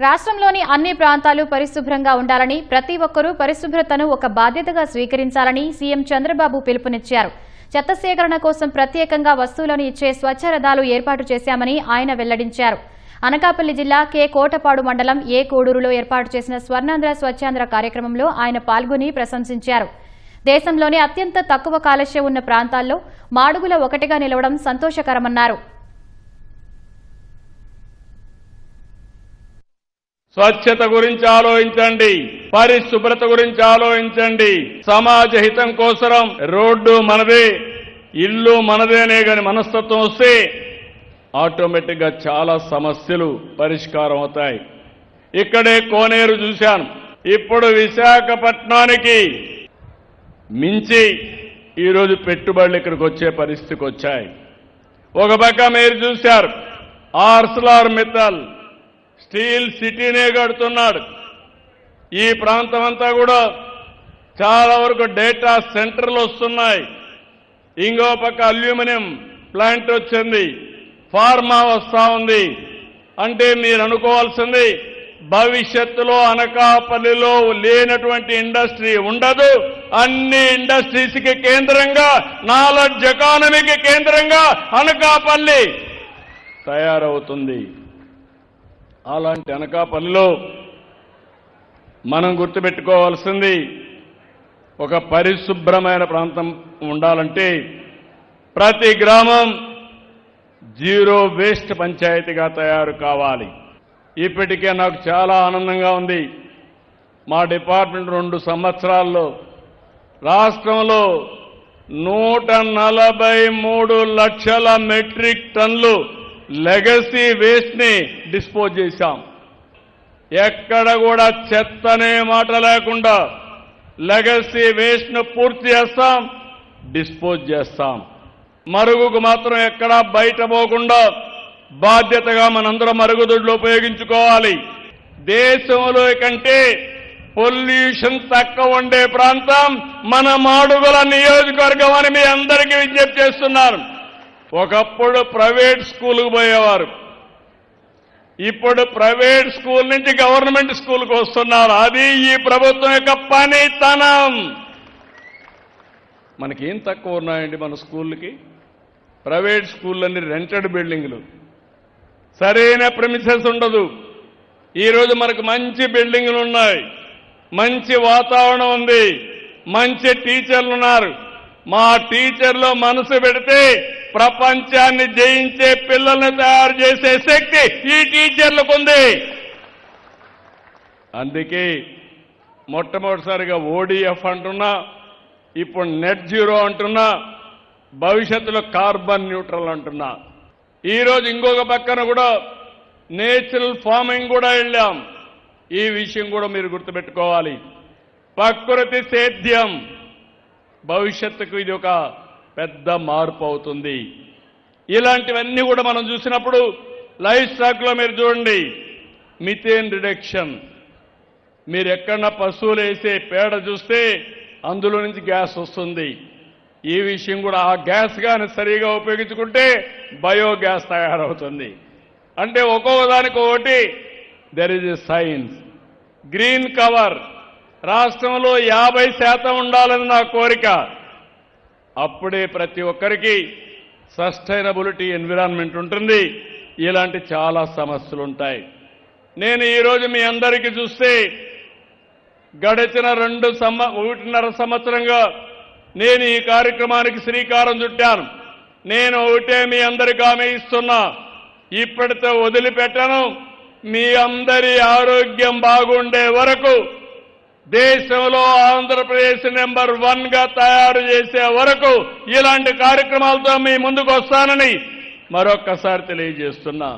రాష్ట్రంలోని అన్ని ప్రాంతాలు పరిశుభ్రంగా ఉండాలని, ప్రతి ఒక్కరూ పరిశుభ్రతను ఒక బాధ్యతగా స్వీకరించాలని సీఎం చంద్రబాబు పిలుపునిచ్చారు. చెత్త సేకరణ కోసం ప్రత్యేకంగా వస్తువులను ఇచ్చే స్వచ్ఛ రథాలు ఏర్పాటు చేశామని ఆయన వెల్లడించారు. అనకాపల్లి జిల్లా కె కోటపాడు మండలం ఏ కోడూరులో ఏర్పాటు చేసిన స్వర్ణాంధ్ర స్వచ్ఛాంధ్ర కార్యక్రమంలో ఆయన పాల్గొని ప్రశంసించారు. దేశంలోనే అత్యంత తక్కువ కాలుష్యం ఉన్న ప్రాంతాల్లో మాడుగుల ఒకటిగా నిలవడం సంతోషకరమన్నారు. స్వచ్ఛత గురించి ఆలోచించండి, పరిశుభ్రత గురించి ఆలోచించండి. సమాజ హితం కోసం రోడ్డు మనదే, ఇల్లు మనదేనే గాని మనస్తత్వం వస్తే ఆటోమేటిక్ గా చాలా సమస్యలు పరిష్కారం అవుతాయి. ఇక్కడే కోనేరు చూశాను. ఇప్పుడు విశాఖపట్నానికి మించి ఈరోజు పెట్టుబడులు ఇక్కడికి వచ్చే పరిస్థితికి వచ్చాయి. ఒక పక్క మీరు చూశారు, ఆర్సెలర్ మిత్తల్ స్టీల్ సిటీనే కడుతున్నాడు. ఈ ప్రాంతం అంతా కూడా చాలా వరకు డేటా సెంటర్లు వస్తున్నాయి. ఇంకో పక్క అల్యూమినియం ప్లాంట్ వచ్చింది, ఫార్మా వస్తా ఉంది. అంటే మీరు అనుకోవాల్సింది భవిష్యత్తులో అనకాపల్లిలో లేనటువంటి ఇండస్ట్రీ ఉండదు. అన్ని ఇండస్ట్రీస్ కి కేంద్రంగా, నాలెడ్జ్ ఎకానమీకి కేంద్రంగా అనకాపల్లి తయారవుతుంది. అలాంటి అనకాపల్లిలో మనం గుర్తుపెట్టుకోవాల్సింది, ఒక పరిశుభ్రమైన ప్రాంతం ఉండాలంటే ప్రతి గ్రామం జీరో వేస్ట్ పంచాయతీగా తయారు కావాలి. ఇప్పటికే నాకు చాలా ఆనందంగా ఉంది. మా డిపార్ట్మెంట్ 2 సంవత్సరాల్లో రాష్ట్రంలో 143 లక్షల మెట్రిక్ టన్నులు లెగసీ వేస్ట్ ని డిస్పోజ్ చేశాం. ఎక్కడ కూడా చెత్తనే మాట లేకుండా లెగసీ వేస్ట్ ను పూర్తి చేస్తాం, డిస్పోజ్ చేస్తాం. మరుగుకు మాత్రం ఎక్కడా బయట పోకుండా బాధ్యతగా మనందరం మరుగుదొడ్లు ఉపయోగించుకోవాలి. దేశంలో కంటే పొల్యూషన్ తక్కువ ఉండే ప్రాంతం మన మాడుగుల నియోజకవర్గం అని మీ అందరికీ విజ్ఞప్తి చేస్తున్నారు. ఒకప్పుడు ప్రైవేట్ స్కూల్కు పోయేవారు, ఇప్పుడు ప్రైవేట్ స్కూల్ నుంచి గవర్నమెంట్ స్కూల్కి వస్తున్నారు. అది ఈ ప్రభుత్వం యొక్క పనితనం. మనకేం తక్కువ ఉన్నాయండి మన స్కూళ్ళకి? ప్రైవేట్ స్కూళ్ళన్నీ రెంటెడ్ బిల్డింగ్లు, సరైన ప్రెమిసెస్ ఉండదు. ఈరోజు మనకు మంచి బిల్డింగ్లు ఉన్నాయి, మంచి వాతావరణం ఉంది, మంచి టీచర్లు ఉన్నారు. మా టీచర్లు మనసు పెడితే ప్రపంచాన్ని జయించే పిల్లల్ని తయారు చేసే శక్తి ఈ టీచర్లకు ఉంది. అందుకే మొట్టమొదటిసారిగా ఓడిఎఫ్ అంటున్నా, ఇప్పుడు నెట్ జీరో అంటున్నా, భవిష్యత్తులో కార్బన్ న్యూట్రల్ అంటున్నా. ఈరోజు ఇంకొక పక్కన కూడా నేచురల్ ఫార్మింగ్ కూడా వెళ్ళాం. ఈ విషయం కూడా మీరు గుర్తుపెట్టుకోవాలి. ప్రకృతి సేద్యం భవిష్యత్తుకు ఇది ఒక పెద్ద మార్పు అవుతుంది. ఇలాంటివన్నీ కూడా మనం చూసినప్పుడు లైఫ్ స్టాక్ లో మీరు చూడండి, మిథేన్ రిడక్షన్. మీరు ఎక్కడన్నా పశువులు వేసే పేడ చూస్తే అందులో నుంచి గ్యాస్ వస్తుంది. ఈ విషయం కూడా ఆ గ్యాస్ గాని సరిగా ఉపయోగించుకుంటే బయోగ్యాస్ తయారవుతుంది. అంటే ఒక్కొక్క దానికి ఒకటి there is a science. Green cover రాష్ట్రంలో 50% ఉండాలని నా కోరిక. అప్పుడే ప్రతి ఒక్కరికి సస్టైనబిలిటీ ఎన్విరాన్మెంట్ ఉంటుంది. ఇలాంటి చాలా సమస్యలు ఉంటాయి. నేను ఈరోజు మీ అందరికీ చూస్తే గడిచిన 1.5 సంవత్సరంగా నేను ఈ కార్యక్రమానికి శ్రీకారం చుట్టాను. నేను ఒకటే మీ అందరికీ హామీ ఇస్తున్నా, ఇప్పటితో వదిలిపెట్టను. మీ అందరి ఆరోగ్యం బాగుండే వరకు, దేశంలో ఆంధ్రప్రదేశ్ నెంబర్ 1 గా తయారు చేసే వరకు ఇలాంటి కార్యక్రమాలతో మీ ముందుకు వస్తానని మరొక్కసారి తెలియజేస్తున్నా.